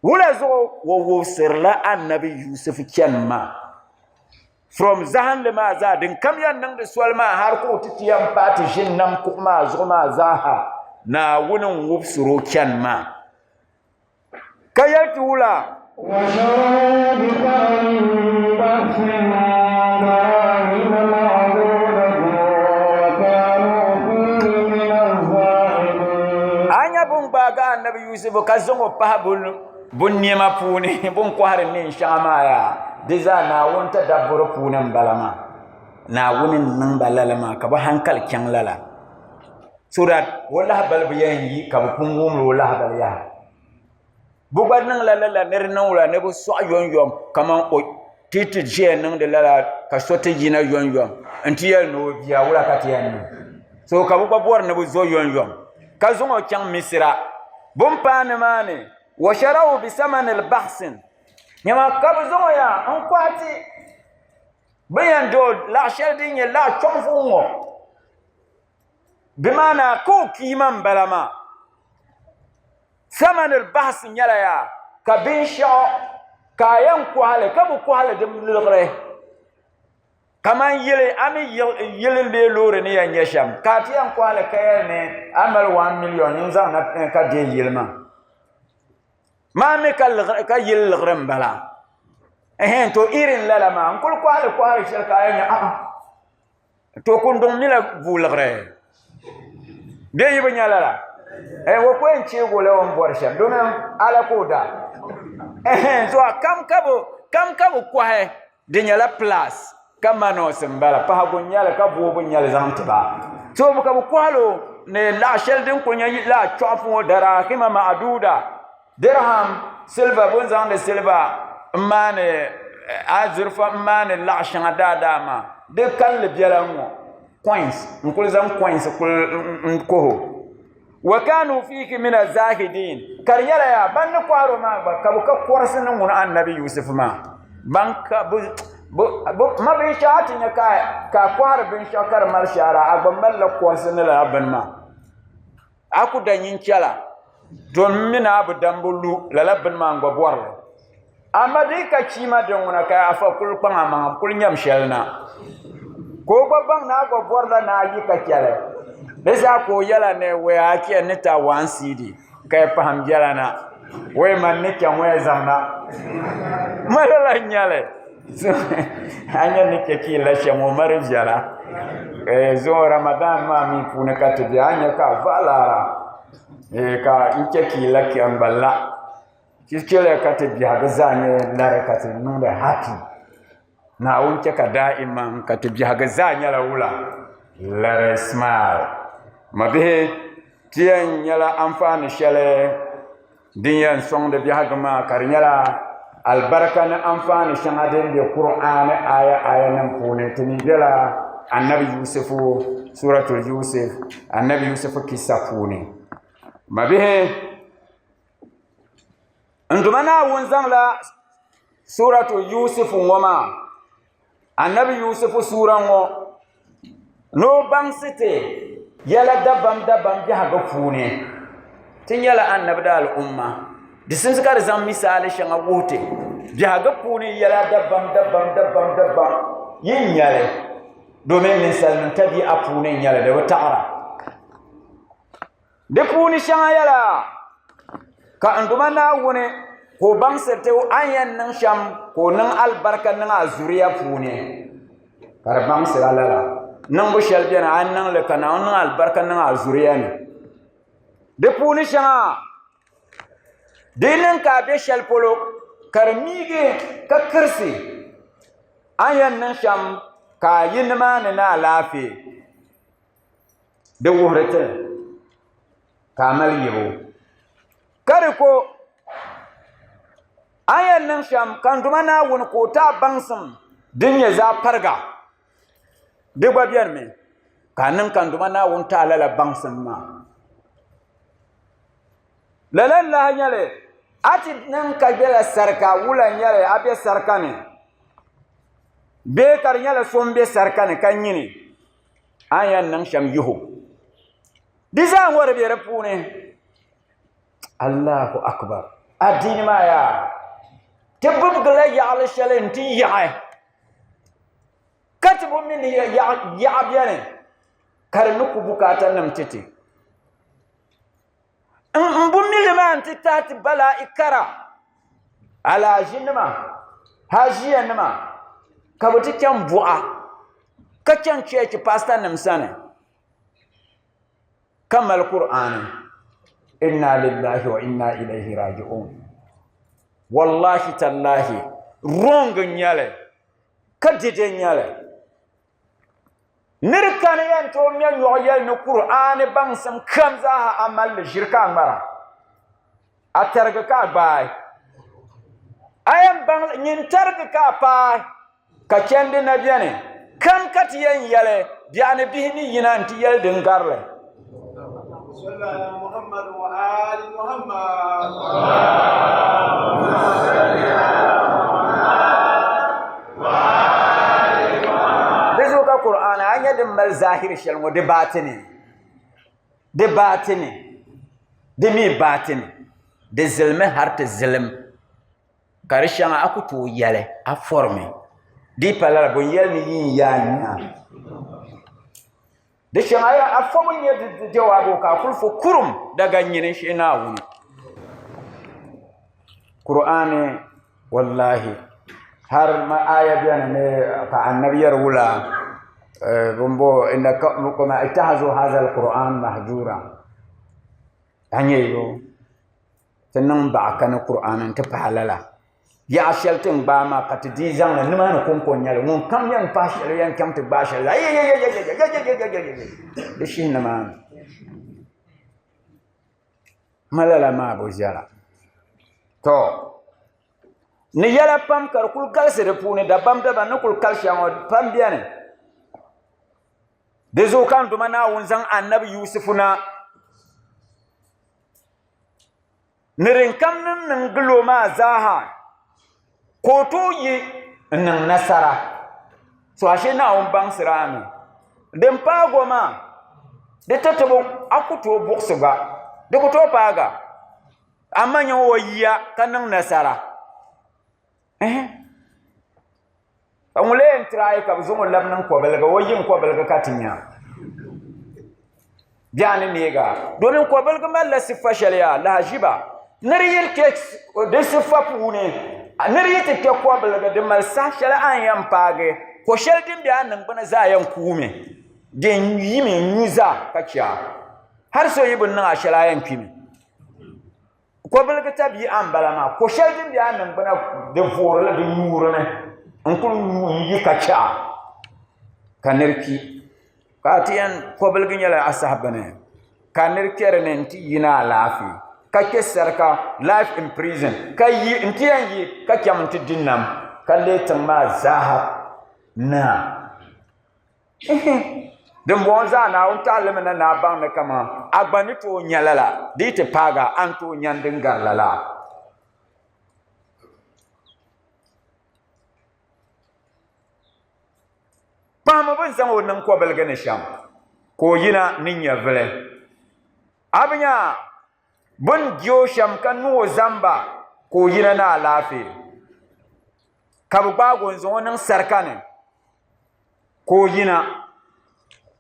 wula zo wo sirla annabi yusuf kyanma from zahan le ma za din kam yan nang de swal ma har ko titiyan pati jin nam ko ma zo ma zaha na wunin wubsuro kyan ma kayati wula wa sharabi anya bun baga annabi yusuf ka zongo pa bun niema puni bun ko har nin shama ya diza na wonta dabboro punan balama na wunin nan balalama ka ba hankal kyan lala so that wallahi balbiyan yi ka kun wumro wallahi balya bugad nan lala ner nan wala ne bu so yon yom kaman o titi je nan de lala ka sote jina yon yom antiya no biya wala ka tiyan so ka bu bor ne bu zo yon yom ka zungo kyan misra bum pane mane wa sharau bi saman al bahsin nyama kabzo ya an kwati bayan do la sheldin ya la chonfungo bimana ko kiman balama saman al bahs nyala ya kabin sha kayan kwale kabu kwale dim lugre kaman yele ami yele le lore ne ya nyasham katiyan kwale kayane amal 1 million yinza na ka de yelma mame ka yil gram bala to irin lala ma kul ko ala shirka aynya to kun dum ni la bulgre be yibnya lala wo ko en che go lewon borsha dum ala ko da so kam kabo ko he de nyala place kama no sembala pa go nyala ka bo nyala zamtiba so bu ka ko halo ne la sheldin ko nyi la chofu dara kima maaduda dirham silva bunzan de silva mane azurfa mane la shanga dama de kan le bialango coins nkul zam coins ko wa kanu fiki min azahidin karyala ya ban kwaro ma ba ka ka korsin mun annabi yusuf ma banka bu ma bin shati ne ka kwar bin shakar marshara agban malla korsin la ban ma aku danyin kyala don mina abu dambulu lalabin ma ngwa borle amma dai ka kima don wona ka afa kul panga ma kul nyam shelna ko babban na go borla na yi ka kyale desa ko yala ne we ake ne ta 1 cd kai paham yala na we man ne kyan we zanna mala nyale anya ni ke ki la shamo mari jara zo ramadan ma mi puna ka te anya ka valara ka inke ki la ki amballa kiskele ka te biya ga zanye la ka te nunda happy na unke ka da'iman ka te biya ga zanye la wula la smile mabe tiyan yala amfani shale dinyan song de biya ga ma karinyala albarka na amfani shahadin da Qur'ani aya nan pune tuni dela annabi yusufu suratul yusuf annabi yusufu kisa pune mabihe ndumana wonzan la suratul yusuf ngoma annabi yusufu suran ngo no bangsite yala dabam jahaga pune tin yala annabi da al umma di sun suka zan misali shan agote jahaga puni yala dabam yin yale domin misalin tabi a punin yale da wata ara da puni shan yala ka anduma na wune ko ban sirte ayan nan sham ko nan albarka nan a zuriya puni kar ban siralala nan bu shalbiana an nan le kana nan albarka nan a zuriya ne da puni shan dinin ka be shalpolo karmige ka kirsi ayan nan sham ka yinma na lafi da wuhrata kamal yibo kare ko ayan nan sham kan dumana won ko ta bansum dinya za farga de babiyar me kanin kan dumana won ta lala bansum ma lalalla hanyale ati nan ka bela sarka wulan yare abe sarka ne be kar nyala sombe sarka ne kan yini ayan nan sham yuhu disa wor be repune Allahu akbar adini ma ya tibub gala ya ala shalen ti ya katibu min ya abiyane kar nuku bukatan nam titi mbumile man titati bala ikara ala jinma hajiya nima kabuti kyan bu'a kaccan ceci pastor namsane kamal qur'ani inna lillahi wa inna ilaihi raji'un wallahi tallahi rongan yale kadide yale nirkan yan to men yoyel no qur'ani bansam kamza ha amal shirka mara atarga ka bai ayam bang nyin targa ka pa ka kende na biane kam katiyen yale biane bihni yinanti yel dingarle sallallahu muhammad wa ali muhammad Qur'an anya din mal zahir shal mo de batini de mi batini de zilme harte zilm karishan akutu yale a forme di palala bon yel ni yin yanya de shaya a forme ne de jawabo ka kulfu kurum daga nyine shi na wuni Qur'ani wallahi har ma aya biyan ne ka annabiyar wula rumbo innakum ittahazu hadha alquran mahjura anyeyo tanan ba kan qur'anin ta fahalala ya sheltin ba ma katidi zan ne ma kun konyal mun kam yan fashal yan kam ta bashal da shi na ma malala ma bojara to ni yala pam kar kul kalse de pune da bam da ban kul kalsha pam biane da zo kan dumana wunzan annabi yusufuna nirin kamnin nan guloma zaha ko to yi nan nasara so ashe na on ban sirami den pago ma de tatabo akuto boksuga de ko to paga amma nyo wayiya kanan nasara amule entrai ka zumul labnan ko belga wayin ko belga katinya biani mega domin ko belga malla sifa shaliya la hajiba nariyel ke de sifa pune neri yete ke ko balga de mal sa shala an yam paage ko shel dim bi an bana za yan kume de yimi nyuza kacha har so yibun nan a shala yan kimi ko balga tabi an balama ko shel dim bi an bana de vorla de nyurane an ko yi kacha kanerki katiyan ko balga nyala ashabane kanerki renenti yina lafi ka kesarka life in prison ka yi intiyan yi ka kyamunti dinnam ka letan ma zahab na dem bonza na unta lemena na bang na kama agbani to nyalala dite paga anto nyandin garlala pama ban san wannan ko balgane sham ko yina ninya vele abnya bun giyo sham kan nuwo zamba ko yina na lafi kabu bagon zo nan sarkane ko yina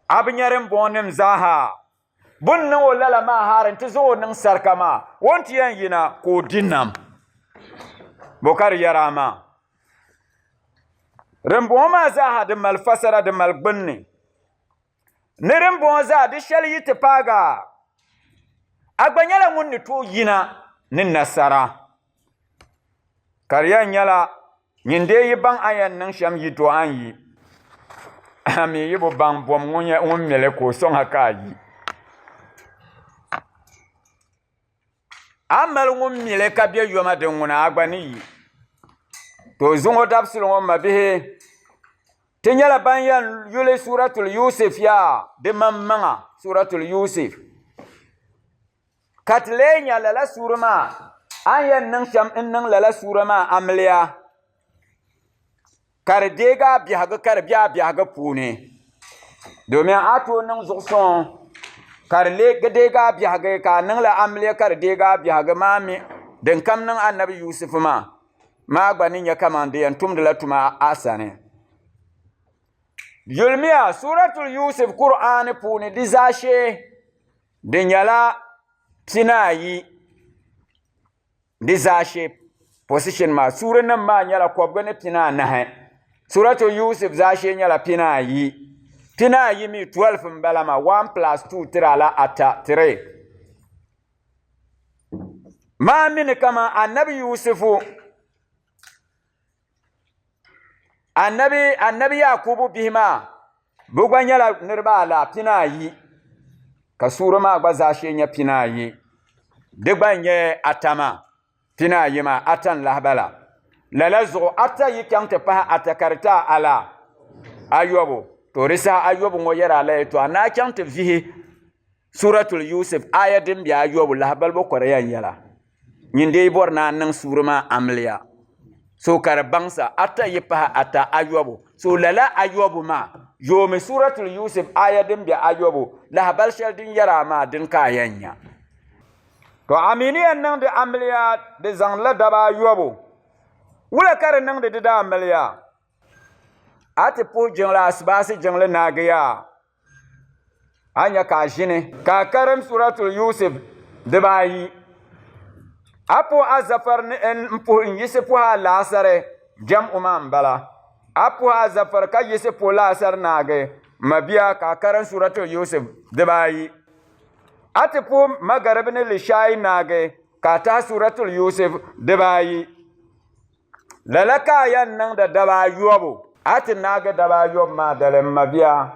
abnyaren bonem zaha bun nan wala ma haran ti zo nan sarkama wonti yan yina ko dinnam bokar yarama rembo ma zaha de malfasara de malbunni ne rembo za de shali te paga agbanyala munni to yina nin nasara karyan yala nyinde yiban ayan nan sham yito anyi ami yibo bang bom ngonya mele ko son hakayi amal mele kabye yoma de nguna agbani to zungo dabsul ngoma bihe tinyala banyan yule suratul yusuf ya de mamma suratul yusuf katlenya lala surama ayan nan sham nan lala surama amliya kardega bihaga karbya bihaga pune domin ato nan zukson karle gadega bihaga ka nan la amliya kardega bihaga mami den kam nan annabi yusuf ma gbanin ya kamande yan tumda la tuma asane yulmiya suratul yusuf qur'an pune dizashe dinyala tinayi dizashe position ma sura nan ma nyala ko gane tina na suratul yusuf zashe nyala pinayi mi 12 mbalama 1 + 2 tirala ata 3 ma min kama annabi yusufu annabi yakubu bihima bugwanyala nirba la pinayi ka sura ma gbaza shenya pinayi de gbanye atama pinayi ma atan lahbala lalazo ata yikante pa atakarta ala ayobo to risa ayobo ngoyera la to ana kante vihi suratul yusuf ayatin bi ayobo lahbal bo koreyan yala nyinde borna nan surma amliya so kar bangsa ata yipa ata ayobo so lala ayobo ma yomi suratul yusuf ayatin bi ayobo lahbal shaldin yara ma din kayanya to aminiyan nan da amliya da zanla da ba ayobo wula kar nan da da amliya ati po jingla asbasi jingla nagiya anya ka jine ka karam suratul yusuf da bayi apo azafar ni en mpo yise po lasare jam'u man bala apo azafar ka yise po lasar nage mabiya ka karan suratul yusuf da bayi ati po magarib ni lishay nage ka ta suratul yusuf da bayi lalaka yan nan da daba yobo ati naga daba yob ma dalem mabiya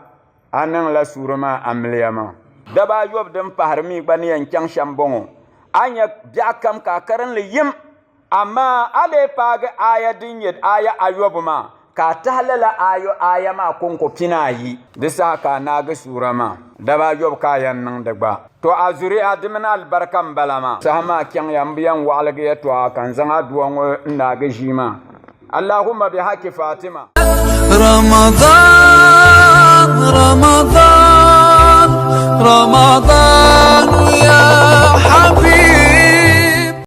anan la surama amliyama daba yob dem paharmi bani yan kyang shambongo anya biakam ka karan le yim amma ale paga aya dinyet aya ayob ma ka tahlala aya ma konko pinayi disa ka naga surama daba yob ka yan nan dagba to azuri adimna albarkam balama sahama kyang yambiyan walga to kan zanga duwan naga jima اللهم بحق فاطمة رمضان